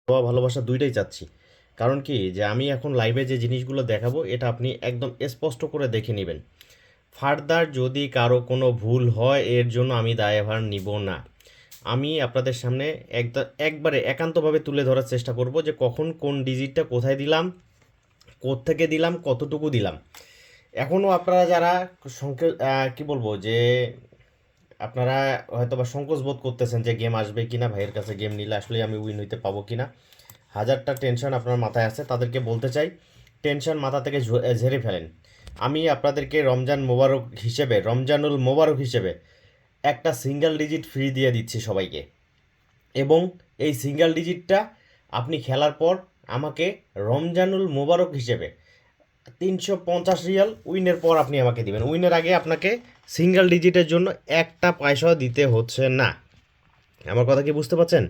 ভালোবাসা দুইটাই চাচ্ছি। কারণ কি যে আমি এখন লাইভে যে জিনিসগুলো দেখাবো এটা আপনি একদম স্পষ্ট করে দেখে নেবেন। ফার্দার যদি কারো কোনো ভুল হয় এর জন্য আমি দায়ভার নিব না। আমি আপনাদের সামনে একবারে একান্তভাবে তুলে ধরার চেষ্টা করব যে কখন কোন ডিজিটটা কোথায় দিলাম, কোত্থেকে দিলাম, কতটুকু দিলাম। এখনও আপনারা যারা কি বলবো যে আপনারা হয়তো বা সংকোচ বোধ করতেছেন যে গেম আসবে কিনা, ভাইয়ের কাছে গেম নিলে আসলে আমি উইন হইতে পাবো কিনা, হাজারটা টেনশন আপনার মাথায় আছে, তাদেরকে বলতে চাই টেনশন মাথা থেকে ঝেড়ে ফেলেন। আমি আপনাদেরকে রমজানুল মোবারক হিসেবে একটা সিঙ্গেল ডিজিট ফ্রি দিয়ে দিচ্ছি সবাইকে। এবং এই সিঙ্গেল ডিজিটটা আপনি খেলার পর আমাকে রমজানুল মোবারক হিসেবে 350 রিয়াল উইনের পর আপনি আমাকে দিবেন। উইনের আগে আপনাকে সিঙ্গেল ডিজিটের জন্য একটা পয়সাও দিতে হচ্ছে না। আমার কথা কি বুঝতে পারছেন?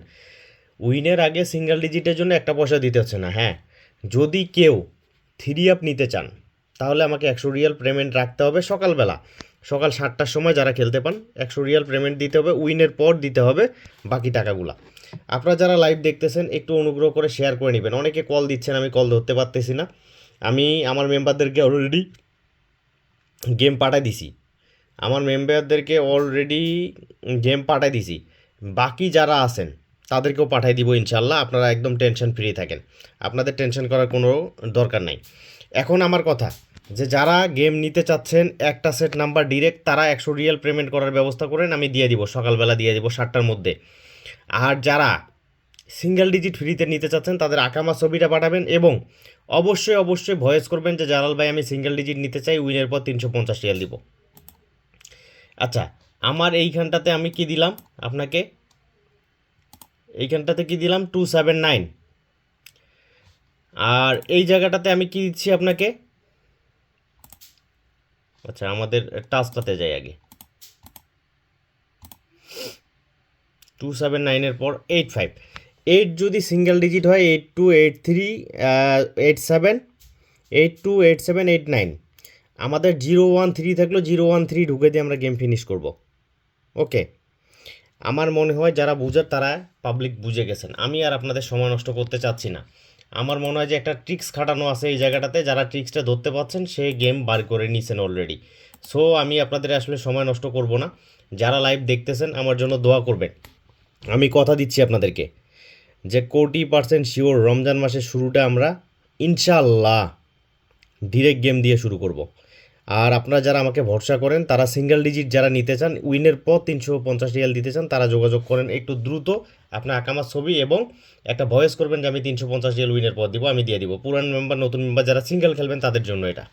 উইনের আগে সিঙ্গেল ডিজিটের জন্য একটা পয়সা দিতে হচ্ছে না। হ্যাঁ, যদি কেউ 3 আপ নিতে চান তাহলে আমাকে 100 রিয়াল পেমেন্ট রাখতে হবে সকালবেলা, সকাল 7টার সময় যারা খেলতে পান 100 রিয়াল পেমেন্ট দিতে হবে, উইনের পর দিতে হবে বাকি টাকাগুলা। আপনারা যারা লাইভ দেখতেছেন একটু অনুগ্রহ করে শেয়ার করে নেবেন। অনেকে কল দিচ্ছেন, আমি কল ধরতে পারতেছি না। আমি আমার মেম্বারদেরকে অলরেডি গেম পাঠাই দিছি, বাকি যারা আছেন তাদেরকেও পাঠাই দিব ইনশাল্লাহ। আপনারা একদম টেনশন ফ্রি থাকেন, আপনাদের টেনশন করার কোনো দরকার নাই। এখন আমার কথা যে যারা গেম নিতে চাচ্ছেন একটা সেট নাম্বার ডিরেক্ট, তারা 100 রিয়াল পেমেন্ট করার ব্যবস্থা করেন, আমি দিয়ে দিব সকালবেলা, দিয়ে দিব 7টার মধ্যে। আর যারা সিঙ্গেল ডিজিট ফ্রিতে নিতে চাচ্ছেন তাদের আকামা ছবিটা পাঠাবেন এবং অবশ্যই অবশ্যই ভয়েস করবেন যে জালাল ভাই আমি সিঙ্গেল ডিজিট নিতে চাই, উইনের পর 350 রিয়াল দিব। আচ্ছা, আমার এইখানটাতে আমি কি দিলাম আপনাকে, এইখানটাতে কি দিলাম 279। আর এই জায়গাটাতে আমি কি দিচ্ছি আপনাকে, আচ্ছা আমাদের টাচটাতে যাই আগে, 279-এর পর 85। 8 যদি সিঙ্গেল ডিজিট হয় 8283 87 8287 89। আমাদের 013 থাকলো, 013 ঢুকে দিয়ে আমরা গেম ফিনিশ করব। ওকে, আমার মনে হয় যারা বুঝার তারা পাবলিক বুঝে গেছেন, আমি আর আপনাদের সময় নষ্ট করতে চাচ্ছি না। আমার মনে হয় যে একটা ট্রিক্স খাটানো আছে এই জায়গাটাতে, যারা ট্রিক্সটা ধরতে পারছেন সে গেম বার করে নিয়েছেন অলরেডি। সো আমি আপনাদের আসলে সময় নষ্ট করব না। যারা লাইভ দেখতেছেন আমার জন্য দোয়া করবেন। আমি কথা দিচ্ছি আপনাদেরকে যে 40% শিওর রমজান মাসের শুরুটা আমরা ইনশাল্লাহ ডিরেক্ট গেম দিয়ে শুরু করব। আর আপনারা যারা আমাকে ভরসা করেন, তারা সিঙ্গেল ডিজিট যারা নিতে চান, উইনের পর 350 রিয়াল দিতে চান, তারা যোগাযোগ করেন একটু দ্রুত। আপনার আকামার ছবি এবং একটা ভয়েস করবেন যে আমি 350 রিয়াল উইনের পর দিব, আমি দিয়ে দিব। পুরান মেম্বার নতুন মেম্বার যারা সিঙ্গেল খেলবেন তাদের জন্য এটা।